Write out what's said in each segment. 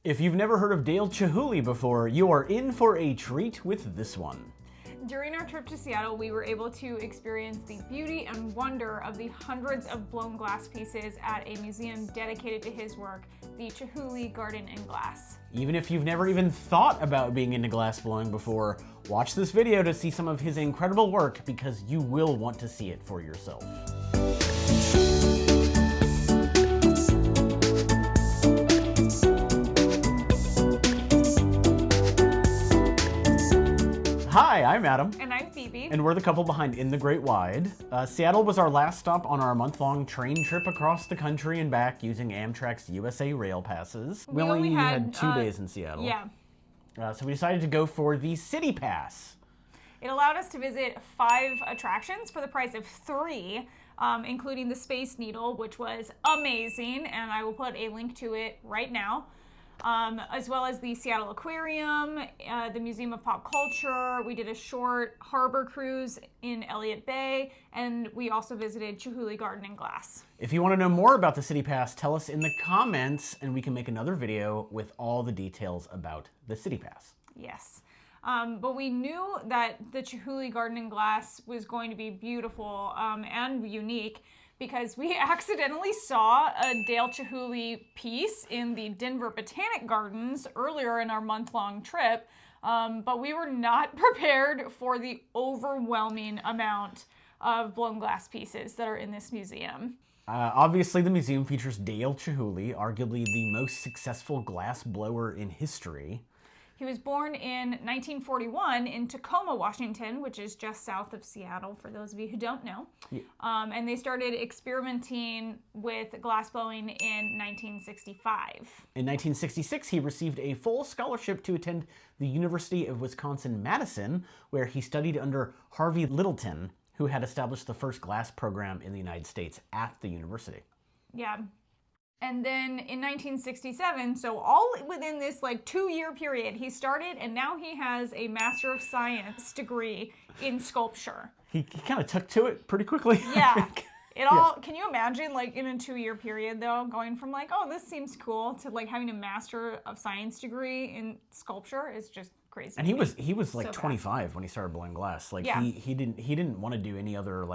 If you've never heard of Dale Chihuly before, you are in for a treat with this one. During our trip to Seattle, we were able to experience the beauty and wonder of the hundreds of blown glass pieces at a museum dedicated to his work, the Chihuly Garden and Glass. Even if you've never even thought about being into glass blowing before, watch this video to see some of his incredible work because you will want to see it for yourself. Hi, I'm Adam. And I'm Phoebe. And we're the couple behind In the Great Wide. Seattle was our last stop on our month-long train trip across the country and back using Amtrak's USA Rail passes. We only had 2 days in Seattle. Yeah. So we decided to go for the City Pass. It allowed us to visit 5 attractions for the price of 3, including the Space Needle, which was amazing, and I will put a link to it right now. As well as the Seattle Aquarium, the Museum of Pop Culture. We did a short harbor cruise in Elliott Bay, and we also visited Chihuly Garden and Glass. If you want to know more about the City Pass, tell us in the comments, and we can make another video with all the details about the City Pass. Yes. But we knew that the Chihuly Garden and Glass was going to be beautiful and unique, because we accidentally saw a Dale Chihuly piece in the Denver Botanic Gardens earlier in our month-long trip, but we were not prepared for the overwhelming amount of blown glass pieces that are in this museum. Obviously, the museum features Dale Chihuly, arguably the most successful glass blower in history. He was born in 1941 in Tacoma, Washington, which is just south of Seattle, for those of you who don't know. Yeah. And they started experimenting with glass blowing in 1965. In 1966, he received a full scholarship to attend the University of Wisconsin-Madison, where he studied under Harvey Littleton, who had established the first glass program in the United States at the university. Yeah. And then in 1967, so all within this 2-year period, he started, and now he has a Master of Science degree in sculpture. He kind of took to it pretty quickly. Yeah. Can you imagine, in a 2-year period, though, going from oh, this seems cool, to having a Master of Science degree in sculpture is just crazy. And he was so 25 when he started blowing glass. Yeah. He didn't want to do any other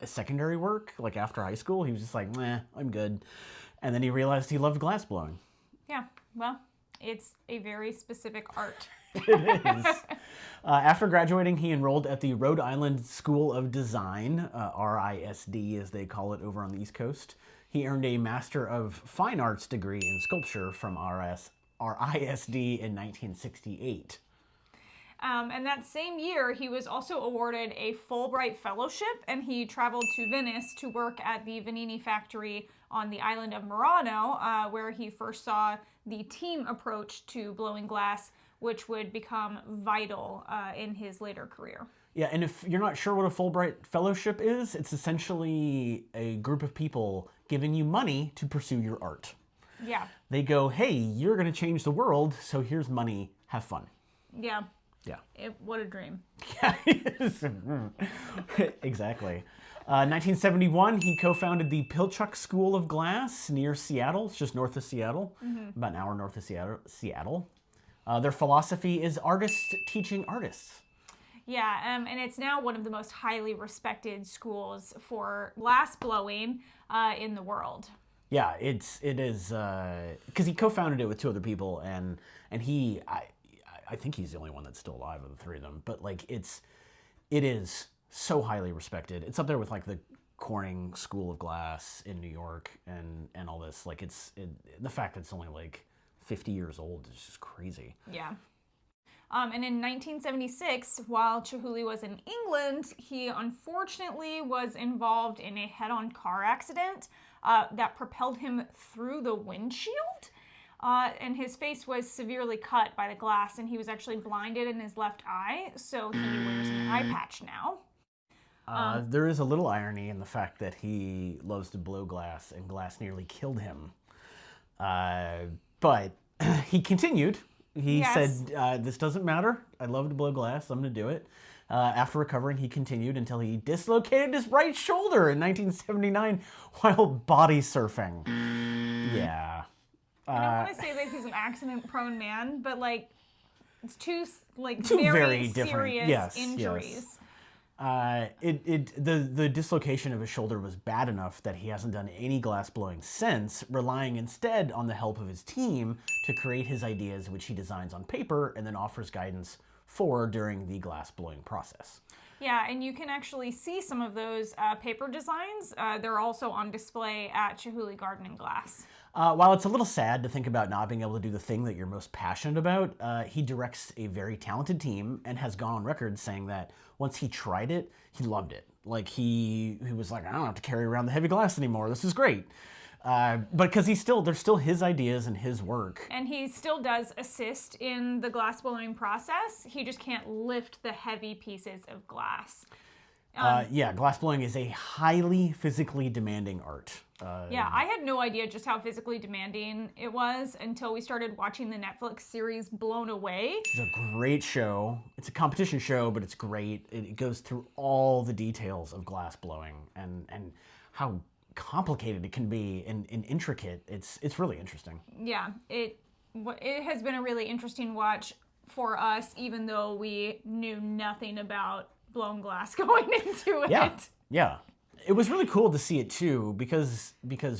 secondary work after high school. He was just nah, I'm good. And then he realized he loved glass blowing. Yeah, well, it's a very specific art. It is. After graduating, he enrolled at the Rhode Island School of Design, RISD as they call it over on the East Coast. He earned a Master of Fine Arts degree in sculpture from RISD in 1968. And that same year, he was also awarded a Fulbright Fellowship, and he traveled to Venice to work at the Vanini factory on the island of Murano, where he first saw the team approach to blowing glass, which would become vital in his later career. Yeah, and if you're not sure what a Fulbright Fellowship is, it's essentially a group of people giving you money to pursue your art. Yeah. They go, hey, you're going to change the world, so here's money, have fun. Yeah. Yeah. What a dream. Yeah, exactly. 1971, he co-founded the Pilchuck School of Glass near Seattle. It's just north of Seattle, about an hour north of Seattle. Their philosophy is artists teaching artists. Yeah, and it's now one of the most highly respected schools for glass blowing in the world. Yeah, it is, because he co-founded it with 2 other people, and he, I think he's the only one that's still alive of the 3 of them, but it is so highly respected. It's up there with the Corning School of Glass in New York and all this. The fact that it's only 50 years old is just crazy. Yeah. And in 1976, while Chihuly was in England, he unfortunately was involved in a head-on car accident that propelled him through the windshield. And his face was severely cut by the glass, and he was actually blinded in his left eye, so he wears an eye patch now. There is a little irony in the fact that he loves to blow glass, and glass nearly killed him. But he continued. He said, this doesn't matter. I love to blow glass. I'm going to do it. After recovering, he continued until he dislocated his right shoulder in 1979 while body surfing. Yeah. I don't want to say that he's an accident-prone man, but like, it's two very different serious injuries. The dislocation of his shoulder was bad enough that he hasn't done any glass blowing since, relying instead on the help of his team to create his ideas, which he designs on paper and then offers guidance for during the glass blowing process. Yeah, and you can actually see some of those paper designs. They're also on display at Chihuly Garden and Glass. While it's a little sad to think about not being able to do the thing that you're most passionate about, he directs a very talented team and has gone on record saying that once he tried it, he loved it. Like he was like, I don't have to carry around the heavy glass anymore. This is great. But because they're still his ideas and his work. And he still does assist in the glass blowing process. He just can't lift the heavy pieces of glass. Glass blowing is a highly physically demanding art. I had no idea just how physically demanding it was until we started watching the Netflix series Blown Away. It's a great show. It's a competition show, but it's great. It goes through all the details of glass blowing and how complicated it can be and intricate. It's really interesting. Yeah, it has been a really interesting watch for us, even though we knew nothing about blown glass going into it. Yeah. It was really cool to see it too, because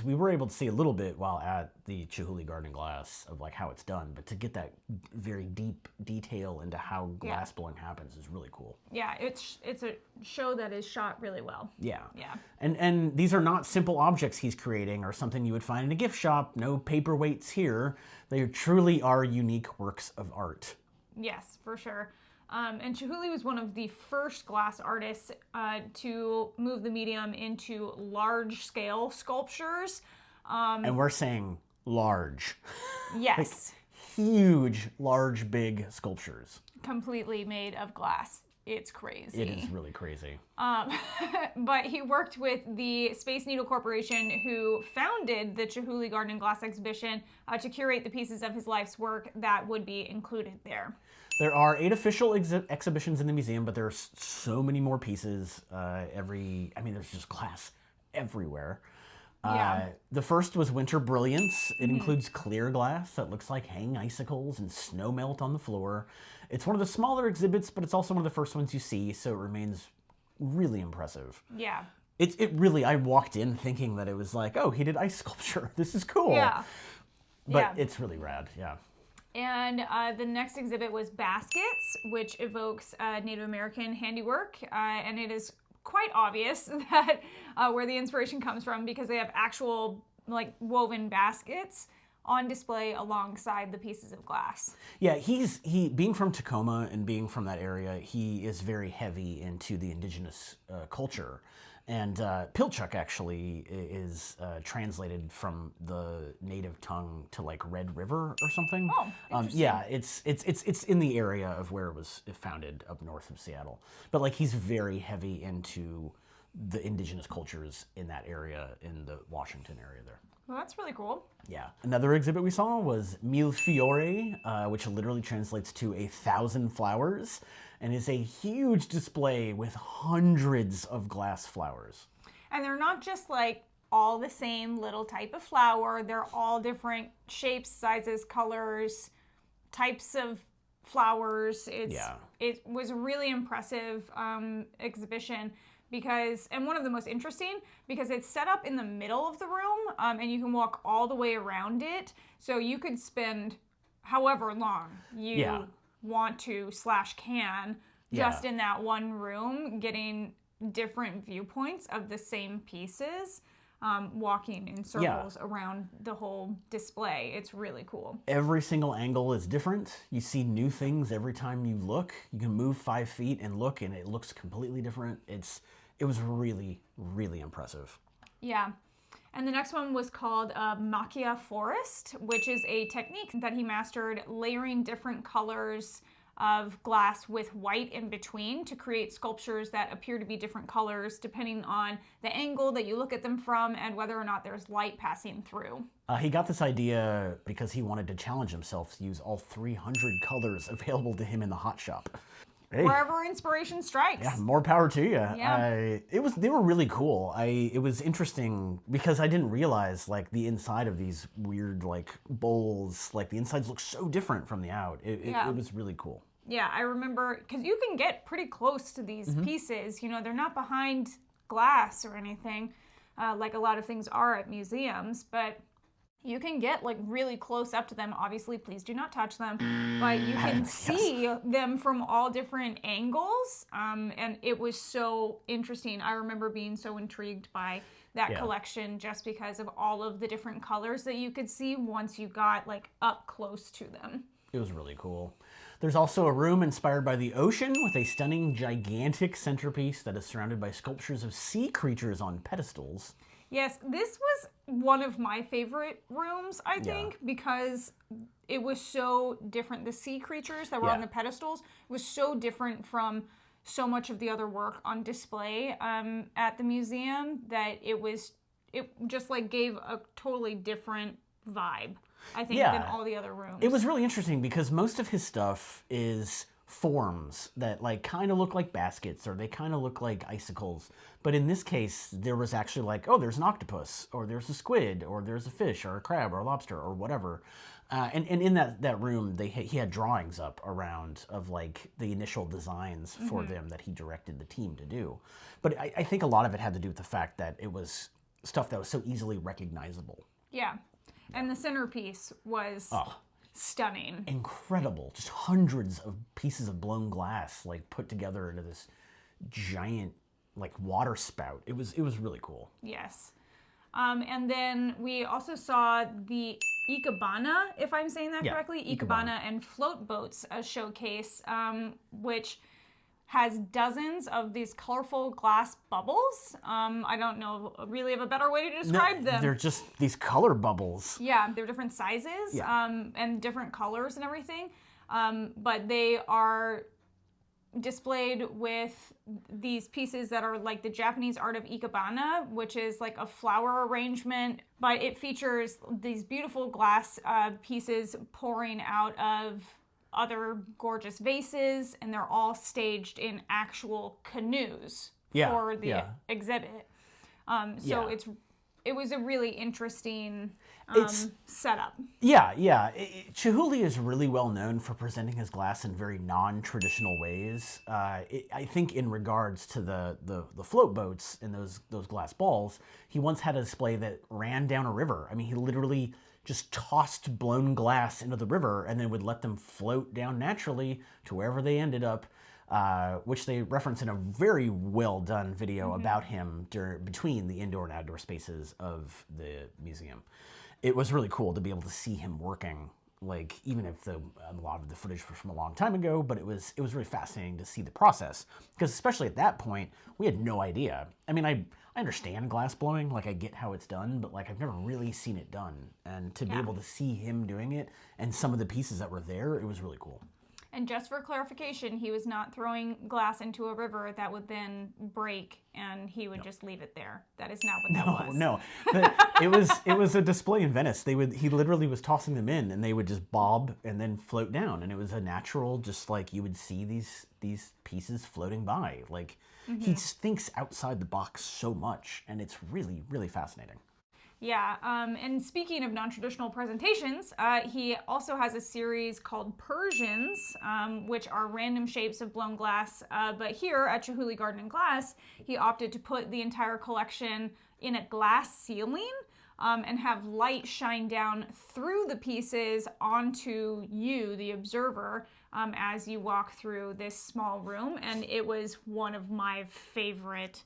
we were able to see a little bit while at the Chihuly Garden and Glass of like how it's done, but to get that very deep detail into how glass blowing happens is really cool. Yeah, it's a show that is shot really well. Yeah. Yeah. And these are not simple objects he's creating or something you would find in a gift shop. No paperweights here. They truly are unique works of art. Yes, for sure. And Chihuly was one of the first glass artists to move the medium into large-scale sculptures. And we're saying large. Yes. Like huge, large, big sculptures. Completely made of glass. It's crazy. It is really crazy. But he worked with the Space Needle Corporation, who founded the Chihuly Garden and Glass exhibition, to curate the pieces of his life's work that would be included there. There are 8 official exhibitions in the museum, but there's so many more pieces. There's just glass everywhere. The first was Winter Brilliance. It includes clear glass that looks like hanging icicles and snow melt on the floor. It's one of the smaller exhibits, but it's also one of the first ones you see, so it remains really impressive. Yeah. It really, I walked in thinking that it was like, oh, he did ice sculpture. This is cool. Yeah. But it's really rad, yeah. And the next exhibit was Baskets, which evokes Native American handiwork. And it is quite obvious that where the inspiration comes from, because they have actual like woven baskets on display alongside the pieces of glass. Yeah, he being from Tacoma and being from that area, he is very heavy into the indigenous culture. And Pilchuck actually is translated from the native tongue to like Red River or something. Oh, interesting. Yeah, it's in the area of where it was founded up north of Seattle. But like he's very heavy into the indigenous cultures in that area, in the Washington area there. Well, that's really cool. Yeah. Another exhibit we saw was Mille Fiori, which literally translates to 1,000 flowers, and is a huge display with hundreds of glass flowers. And they're not just like all the same little type of flower. They're all different shapes, sizes, colors, types of flowers. It was a really impressive exhibition. And one of the most interesting, because it's set up in the middle of the room, and you can walk all the way around it. So you could spend however long you want to / can just in that one room, getting different viewpoints of the same pieces, walking in circles around the whole display. It's really cool. Every single angle is different. You see new things every time you look. You can move 5 feet and look, and it looks completely different. It was really, really impressive. Yeah. And the next one was called Machia Forest, which is a technique that he mastered, layering different colors of glass with white in between to create sculptures that appear to be different colors depending on the angle that you look at them from and whether or not there's light passing through. He got this idea because he wanted to challenge himself to use all 300 colors available to him in the hot shop. wherever inspiration strikes. Yeah, more power to you. Yeah. They were really cool. It was interesting because I didn't realize like the inside of these weird like bowls, like the insides look so different from the out. It was really cool. Yeah, I remember, because you can get pretty close to these pieces. You know, they're not behind glass or anything, like a lot of things are at museums, but you can get like really close up to them. Obviously, please do not touch them, but you can see them from all different angles, and it was so interesting. I remember being so intrigued by that collection just because of all of the different colors that you could see once you got like up close to them. It was really cool. There's also a room inspired by the ocean with a stunning, gigantic centerpiece that is surrounded by sculptures of sea creatures on pedestals. Yes, this was one of my favorite rooms, I think, because it was so different. The sea creatures that were on the pedestals was so different from so much of the other work on display at the museum that it just like gave a totally different vibe, I think, than all the other rooms. It was really interesting because most of his stuff is forms that like kind of look like baskets or they kind of look like icicles. But in this case, there was actually like, oh, there's an octopus or there's a squid or there's a fish or a crab or a lobster or whatever. And in that room, he had drawings up around of like the initial designs for them that he directed the team to do. But I think a lot of it had to do with the fact that it was stuff that was so easily recognizable. Yeah. And the centerpiece was stunning. Incredible. Just hundreds of pieces of blown glass like put together into this giant like water spout. It was really cool. Yes. And then we also saw the Ikebana, if I'm saying that correctly, Ikebana and float boats showcase, which has dozens of these colorful glass bubbles. I don't know really of a better way to describe them. They're just these color bubbles. Yeah, they're different sizes and different colors and everything. But they are displayed with these pieces that are like the Japanese art of Ikebana, which is like a flower arrangement, but it features these beautiful glass pieces pouring out of other gorgeous vases, and they're all staged in actual canoes for the exhibit. So it was a really interesting setup. Yeah. Chihuly is really well known for presenting his glass in very non-traditional ways. I think in regards to the float boats and those glass balls, he once had a display that ran down a river. I mean, he literally just tossed blown glass into the river and then would let them float down naturally to wherever they ended up, which they reference in a very well done video about him between the indoor and outdoor spaces of the museum. It was really cool to be able to see him working, like even if a lot of the footage was from a long time ago, but it was really fascinating to see the process, because especially at that point, we had no idea. I mean, I understand glass blowing, like I get how it's done, but like I've never really seen it done. And to be able to see him doing it and some of the pieces that were there, it was really cool. And just for clarification, he was not throwing glass into a river that would then break and he would just leave it there. That is not what that was. No. It was a display in Venice. He literally was tossing them in and they would just bob and then float down. And it was a natural, just like you would see these pieces floating by. Like he just thinks outside the box so much, and it's really, really fascinating. Yeah, and speaking of non-traditional presentations, he also has a series called Persians, which are random shapes of blown glass. But here at Chihuly Garden and Glass, he opted to put the entire collection in a glass ceiling and have light shine down through the pieces onto you, the observer, as you walk through this small room. And it was one of my favorite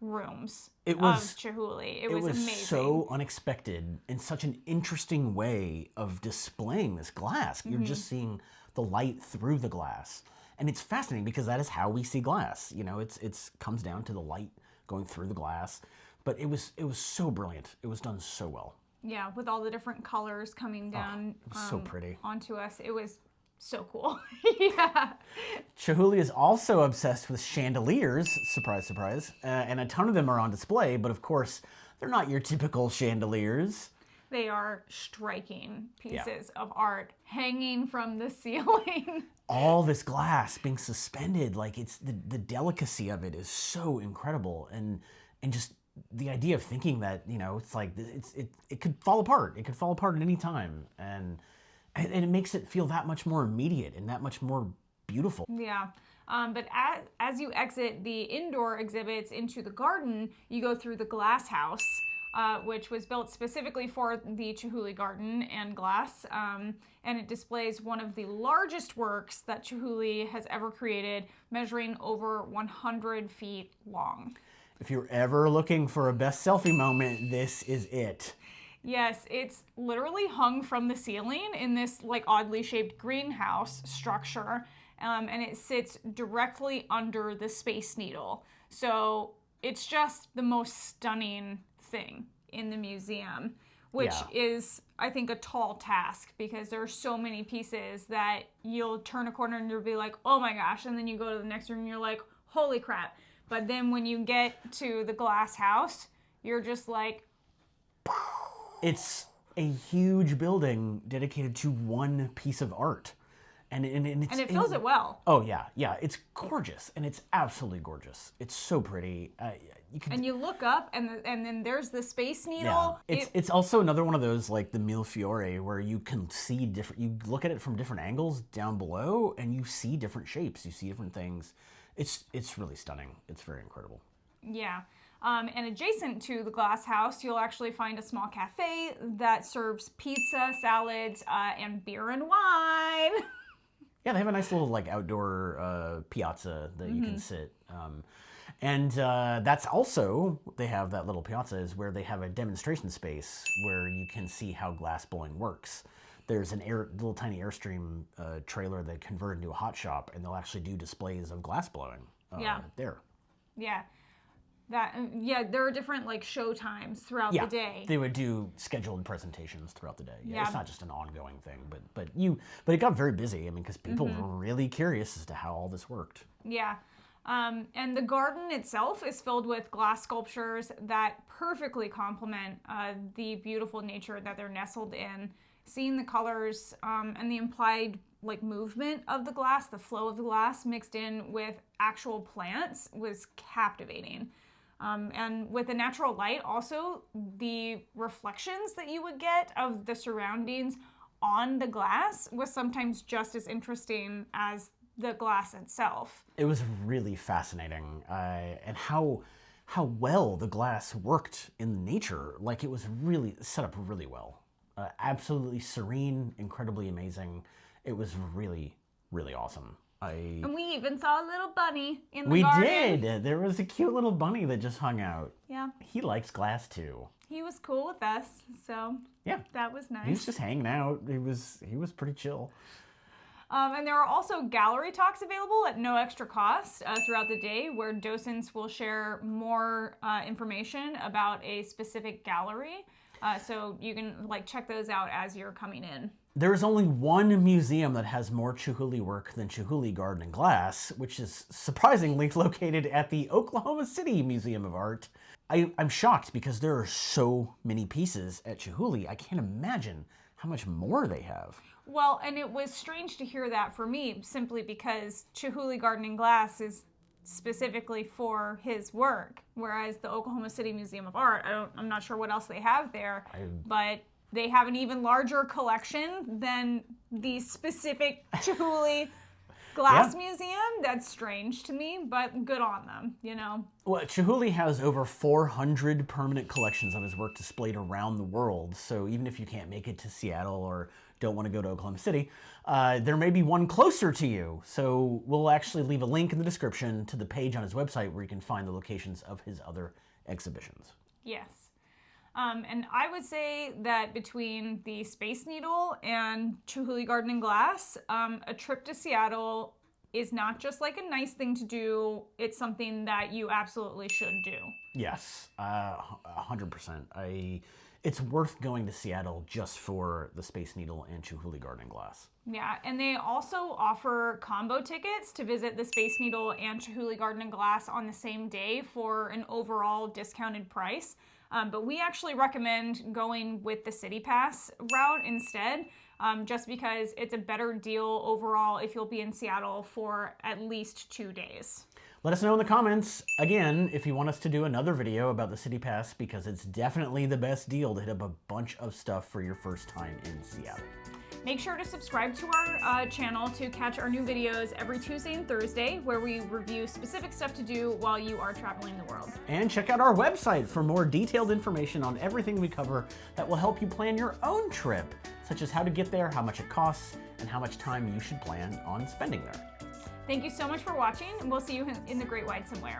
rooms of Chihuly. It was amazing. So unexpected and such an interesting way of displaying this glass. You're just seeing the light through the glass. And it's fascinating because that is how we see glass. You know, it's comes down to the light going through the glass. But it was so brilliant. It was done so well. Yeah, with all the different colors coming down it was so pretty onto us. It was so cool. Yeah. Chihuly is also obsessed with chandeliers, surprise, surprise, and a ton of them are on display, but of course, they're not your typical chandeliers. they are striking pieces of art hanging from the ceiling. All this glass being suspended, like it's the delicacy of it is so incredible, and just the idea of thinking that, you know, it's like it could fall apart. It could fall apart at any time, and it makes it feel that much more immediate and that much more beautiful. Yeah. But as you exit the indoor exhibits into the garden, you go through the glass house, which was built specifically for the Chihuly garden and glass. And it displays one of the largest works that Chihuly has ever created, measuring over 100 feet long. If you're ever looking for a best selfie moment, this is it. Yes, it's literally hung from the ceiling in this like oddly shaped greenhouse structure. And it sits directly under the Space Needle. So it's just the most stunning thing in the museum, which is, I think, a tall task because there are so many pieces that you'll turn a corner and you'll be like, oh my gosh, and then you go to the next room and you're like, holy crap. But then when you get to the glass house, you're just like... It's a huge building dedicated to one piece of art. And it fills it well. Oh, yeah. It's gorgeous, and it's absolutely gorgeous. It's so pretty. And you look up, and then there's the Space Needle. Yeah. It's also another one of those, like the Mille Fiori, where you can see different... You look at it from different angles down below, and you see different shapes. You see different things. It's really stunning. It's very incredible. Yeah. And adjacent to the glass house, you'll actually find a small cafe that serves pizza, salads, and beer and wine. Yeah, they have a nice little like outdoor piazza that you can sit. And that's also, they have that little piazza is where they have a demonstration space where you can see how glass blowing works. There's an little tiny Airstream trailer that converted into a hot shop, and they'll actually do displays of glass blowing there. Yeah. There are different like show times throughout the day. They would do scheduled presentations throughout the day. Yeah, it's not just an ongoing thing, but it got very busy. I mean, because people were really curious as to how all this worked. Yeah, and the garden itself is filled with glass sculptures that perfectly complement the beautiful nature that they're nestled in. Seeing the colors and the implied like movement of the glass, the flow of the glass mixed in with actual plants was captivating. And with the natural light, also, the reflections that you would get of the surroundings on the glass was sometimes just as interesting as the glass itself. It was really fascinating, and how well the glass worked in nature. Like, it was really set up really well. Absolutely serene, incredibly amazing. It was really, really awesome. And we even saw a little bunny in the garden. We did. There was a cute little bunny that just hung out. Yeah. He likes glass too. He was cool with us, so yeah, that was nice. He was just hanging out. He was pretty chill. And there are also gallery talks available at no extra cost throughout the day, where docents will share more information about a specific gallery. So you can like check those out as you're coming in. There is only one museum that has more Chihuly work than Chihuly Garden and Glass, which is surprisingly located at the Oklahoma City Museum of Art. I'm shocked because there are so many pieces at Chihuly. I can't imagine how much more they have. Well, and it was strange to hear that for me, simply because Chihuly Garden and Glass is specifically for his work, whereas the Oklahoma City Museum of Art, I'm not sure what else they have there, but they have an even larger collection than the specific Chihuly Glass Museum. That's strange to me, but good on them, you know. Well, Chihuly has over 400 permanent collections of his work displayed around the world, so even if you can't make it to Seattle or don't want to go to Oklahoma City, there may be one closer to you. So we'll actually leave a link in the description to the page on his website where you can find the locations of his other exhibitions. Yes. And I would say that between the Space Needle and Chihuly Garden and Glass, a trip to Seattle is not just like a nice thing to do, it's something that you absolutely should do. Yes, 100%. It's worth going to Seattle just for the Space Needle and Chihuly Garden and Glass. Yeah, and they also offer combo tickets to visit the Space Needle and Chihuly Garden and Glass on the same day for an overall discounted price. But we actually recommend going with the City Pass route instead, just because it's a better deal overall if you'll be in Seattle for at least 2 days. Let us know in the comments, again, if you want us to do another video about the City Pass, because it's definitely the best deal to hit up a bunch of stuff for your first time in Seattle. Make sure to subscribe to our channel to catch our new videos every Tuesday and Thursday, where we review specific stuff to do while you are traveling the world. And check out our website for more detailed information on everything we cover that will help you plan your own trip, such as how to get there, how much it costs, and how much time you should plan on spending there. Thank you so much for watching, and we'll see you in the Great Wide Somewhere.